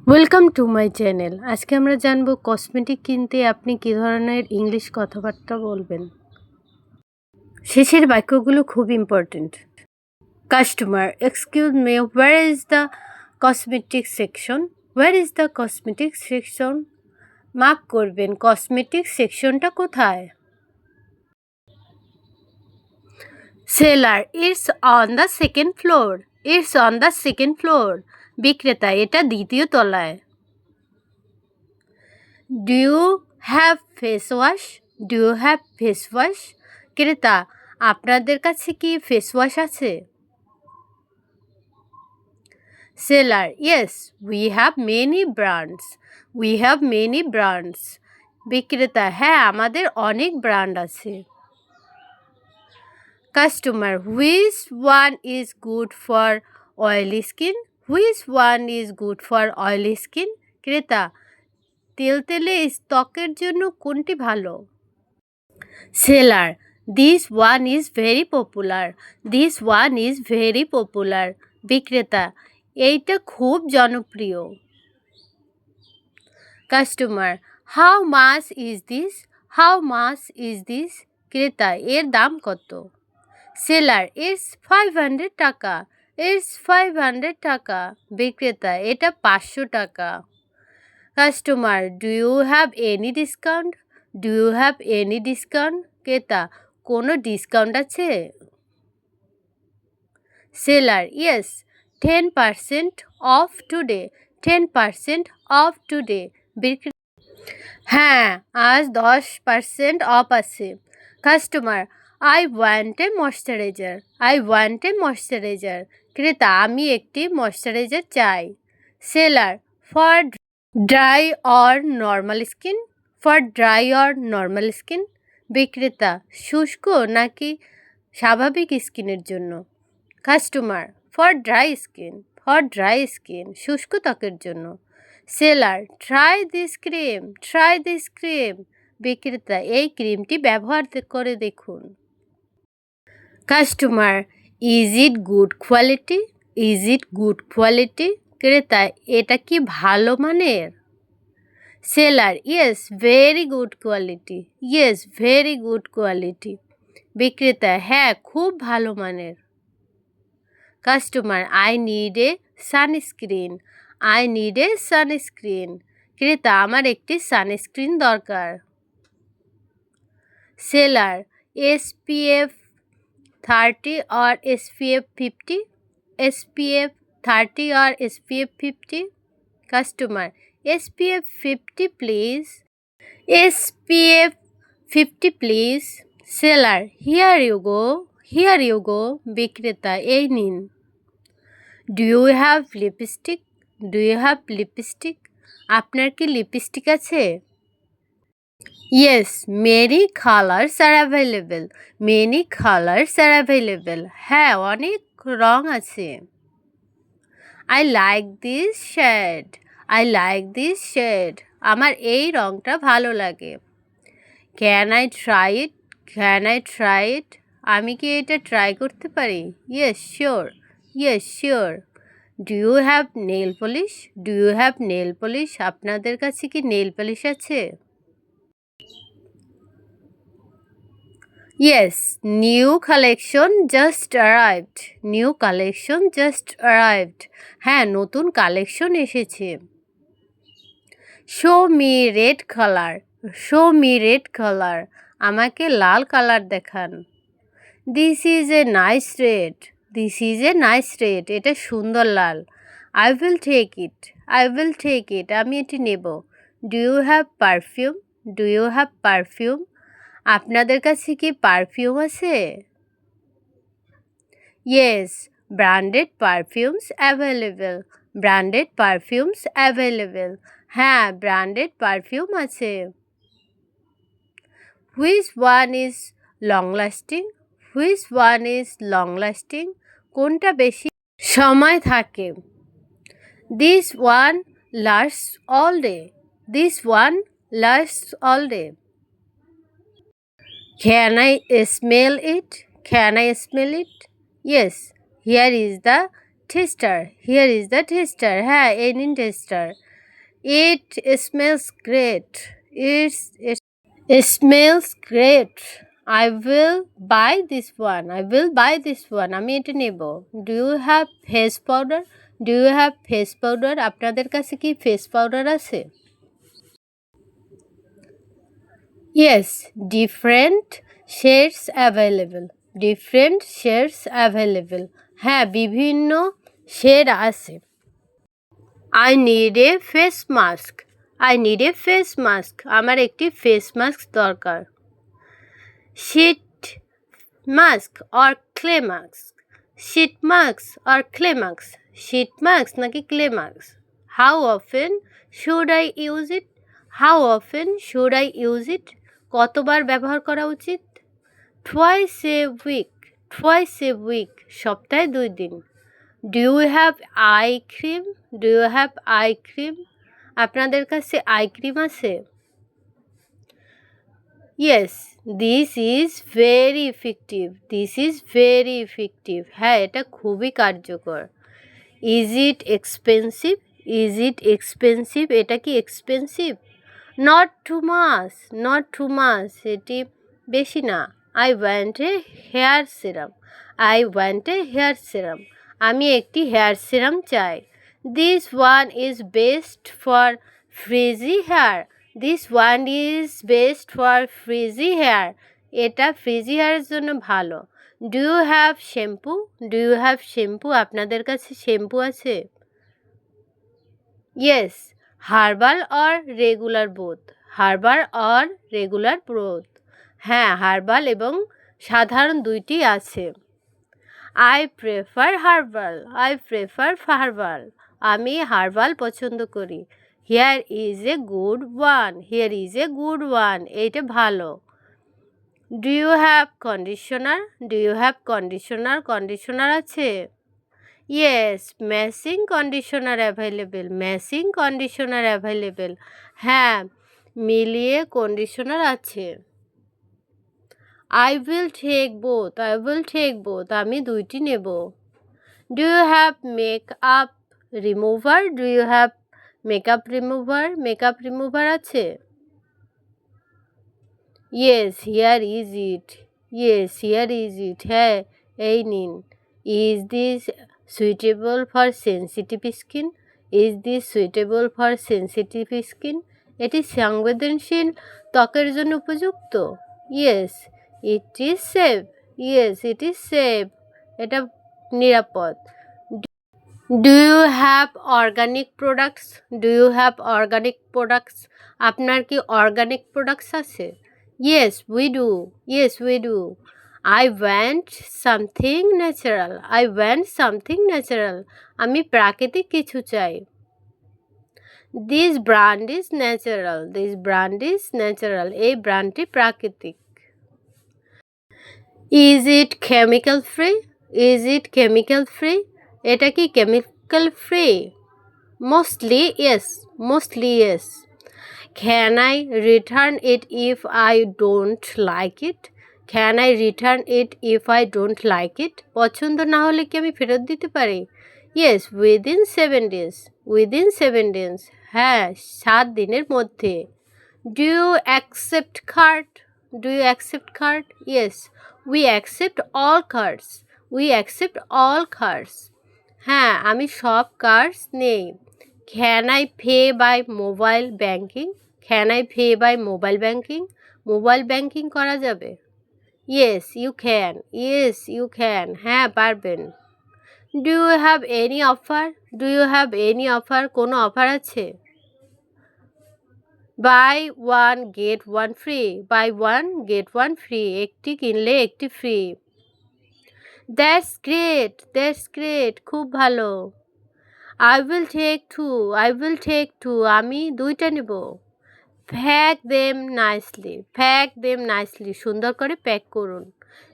Welcome to my channel. আজকে আমরা জানবো কসমেটিক কিনতে আপনি কী ধরনের ইংলিশ কথাবার্তা বলবেন। শেষের বাক্যগুলো খুব important. Customer, excuse me, where is the cosmetic section? Where is the cosmetic section? মাফ করবেন, কসমেটিক সেকশনটা কোথায়? Seller, it's on the second floor. It's on the second floor. বিক্রেতা, এটা দ্বিতীয় তলায়। Do you have face wash? Do you have face wash? ক্রেতা, আপনাদের কাছে কি ফেস ওয়াশ আছে? Seller, yes, we have many brands. We have many brands. বিক্রেতা, হ্যাঁ, আমাদের অনেক ব্র্যান্ড আছে। Customer, which one is good for oily skin? Which one is good for oily skin? ক্রেতা, তেলতেলে ত্বকের জন্য কোনটি ভালো? Seller, this one is very popular. This one is very popular. বিক্রেতা, এইটা খুব জনপ্রিয়। Customer, how much is this? How much is this? ক্রেতা, এর দাম কত? সেলার, ইটস 500 টাকা। ইটস 500 টাকা। বিক্রেতা, এটা 500 টাকা। Customer, do you have any discount? Do you have any discount? ক্রেতা, কোনো ডিসকাউন্ট আছে? Seller, yes, 10% off today. 10% off today. হ্যাঁ, আজ 10% অফ আছে। Customer, I want a moisturiser. I want a moisturiser. ক্রেতা, আমি একটি ময়শ্চারাইজার চাই। Seller, for dry or normal skin? For dry or normal skin? বিক্রেতা, শুষ্ক নাকি স্বাভাবিক স্কিনের জন্য? Customer, for dry skin. For dry skin, শুষ্ক ত্বকের জন্য। Seller, try this cream. Try this cream. বিক্রেতা, এই ক্রিমটি ব্যবহার করে দেখুন। Customer, is it good quality? Is it good quality? ক্রেতা, এটা কি ভালো মানের? Seller, yes, very good quality. Yes, very good quality. বিক্রেতা, হ্যাঁ, খুব ভালো মানের। Customer, I need a sunscreen. I need a sunscreen. ক্রেতা, আমার একটি সানস্ক্রিন দরকার। Seller, SPF 30 or SPF 50? SPF 30 or SPF 50? Customer, SPF 50 please. SPF 50 please. Seller, here you go. Here you go. বিক্রেতা, এই নিন। Do you have lipstick? Do you have lipstick? আপনার কি lipstick আছে? Yes, many colours are available. Many colours are available. হ্যাঁ, অনেক রং আছে। I like this shade. I like this shade. আমার এই রংটা ভালো লাগে। Can I try it? Can I try it? আমি কি এটা ট্রাই করতে পারি? Yes sure. Yes sure. Do you have nail polish? Do you have nail polish? আপনাদের কাছে কি নেল পলিশ আছে? Yes, new collection just arrived. New collection just arrived. হ্যাঁ, নতুন কালেকশন এসেছে। Show me red colour. Show me red colour. আমাকে লাল colour দেখান। This is a nice red. This is a nice red. এটা সুন্দর লাল। I will take it. I will take it. আমি এটি নেব। Do you have perfume? Do you have perfume? আপনাদের কাছে কি পারফিউম আছে? Yes, branded perfumes available. Branded perfumes available. হ্যাঁ, ব্র্যান্ডেড পারফিউম আছে। Which one is long lasting? Which one is long lasting? কোনটা বেশি সময় থাকে? This one lasts all day. This one lasts all day. Can I smell it? Can I smell it? Yes, here is the tester. Here is the tester. হ্যাঁ, এই নিন tester. It smells great. It smells great. I will buy this one. I will buy this one. আমি এটা নেব। Do you have face powder? Do you have face powder? আপনাদের কাছে কি face powder আছে? Yes, different shades available. Different shades available. হ্যাঁ, বিভিন্ন shade আছে। I need a face mask. I need a face mask. আমার একটি ফেস মাস্ক দরকার। Sheet mask or clay mask? Sheet mask or clay mask? Sheet mask নাকি clay mask? How often should I use it? How often should I use it? কতবার ব্যবহার করা উচিত? Twice a week. Twice a week. সপ্তাহে 2 দিন। Do you have eye cream? Do you have eye cream? আপনাদের কাছে eye cream আছে? Yes, this is very effective. This is very effective. হ্যাঁ, এটা খুবই কার্যকর। Is it expensive? Is it expensive? এটা কি expensive? Not too much. Not too much. এটি বেশি না। I want a hair serum. I want a hair serum. আমি একটি হেয়ার সিরাম চাই। This one is best for frizzy hair. This one is best for frizzy hair. এটা ফ্রিজি হেয়ারের জন্য ভালো। Do you have shampoo? Do you have shampoo? আপনাদের কাছে shampoo আছে? Yes, herbal or regular both. Herbal or regular both. হ্যাঁ, herbal এবং সাধারণ দুইটি আছে। I prefer herbal. I prefer herbal. আমি হার্বাল পছন্দ করি। Here is a good one. Here is a good one. এইটা ভালো। Do you have conditioner? Do you have conditioner? Conditioner আছে? Yes, matching conditioner available. Matching conditioner available. হ্যাঁ, মিলিয়ে conditioner আছে। I will take both. I will take both. আমি দুইটি নেব। Do you have makeup remover? Do you have makeup remover? Makeup remover আছে? Yes, here is it. Yes, here is it. হ্যাঁ, এই নিন। Is this suitable for sensitive skin? Is this suitable for sensitive skin? এটি সংবেদনশীল ত্বকের জন্য উপযুক্ত? Yes, it is safe. Yes, it is safe. এটা নিরাপদ। Do you have organic products? Do you have organic products? আপনার কি অর্গানিক প্রোডাক্টস আছে? Yes, we do. Yes, we do. I want something natural. I want something natural. আমি প্রাকৃতিক কিছু চাই। This brand is natural. This brand is natural. এই ব্র্যান্ডটি প্রাকৃতিক। Is it chemical free? Is it chemical free? এটা কি chemical free? Mostly yes. Mostly yes. Can I return it if I don't like it? Can I return it if I don't like it? পছন্দ না হলে কি আমি ফেরত দিতে পারি? Yes, within 7 days. Within 7 days. হ্যাঁ, 7 দিনের মধ্যে। Do you accept card? Do you accept card? Yes, we accept all cards. We accept all cards. হ্যাঁ, আমি সব কার্ডস নেই। Can I pay by mobile banking? Can I pay by mobile banking? Mobile banking করা যাবে? Yes, you can. Yes, you can. হ্যাঁ, পারবেন। Do you have any offer? Do you have any offer? কোনো offer আছে? Buy one get one free. Buy one get one free. একটি কিনলে একটি free. That's great. That's great. খুব ভালো। I will take two. I will take two. আমি দুইটা নেব। Pack them nicely. Pack them nicely. সুন্দর করে প্যাক করুন।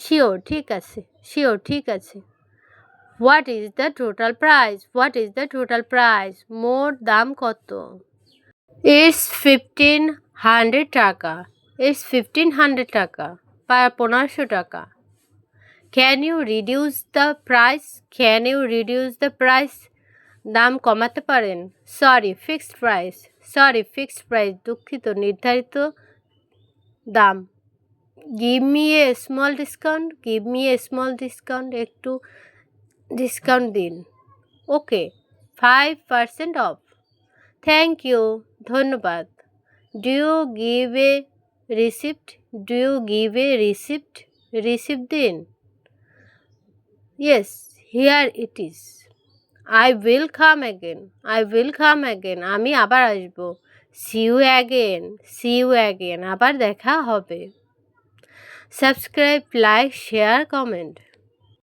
Sure, ঠিক আছে। Sure, ঠিক আছে। What is the total price? What is the total price? মোট দাম কত? It's 1500 টাকা। It's 1500 টাকা। 1500 টাকা। Can you reduce the price? Can you reduce the price? দাম কমাতে পারেন? ফিক্সড প্রাইস, দুঃখিত, নির্ধারিত দাম। Give me a small discount, একটু ডিসকাউন্ট দিন। Okay, 5% off. থ্যাংক ইউ, ধন্যবাদ। Do you give a receipt? Receipt দিন। Yes, here it is. I will come again. আমি আবার আসবো। See you again. আবার দেখা হবে। Subscribe, like, share, comment.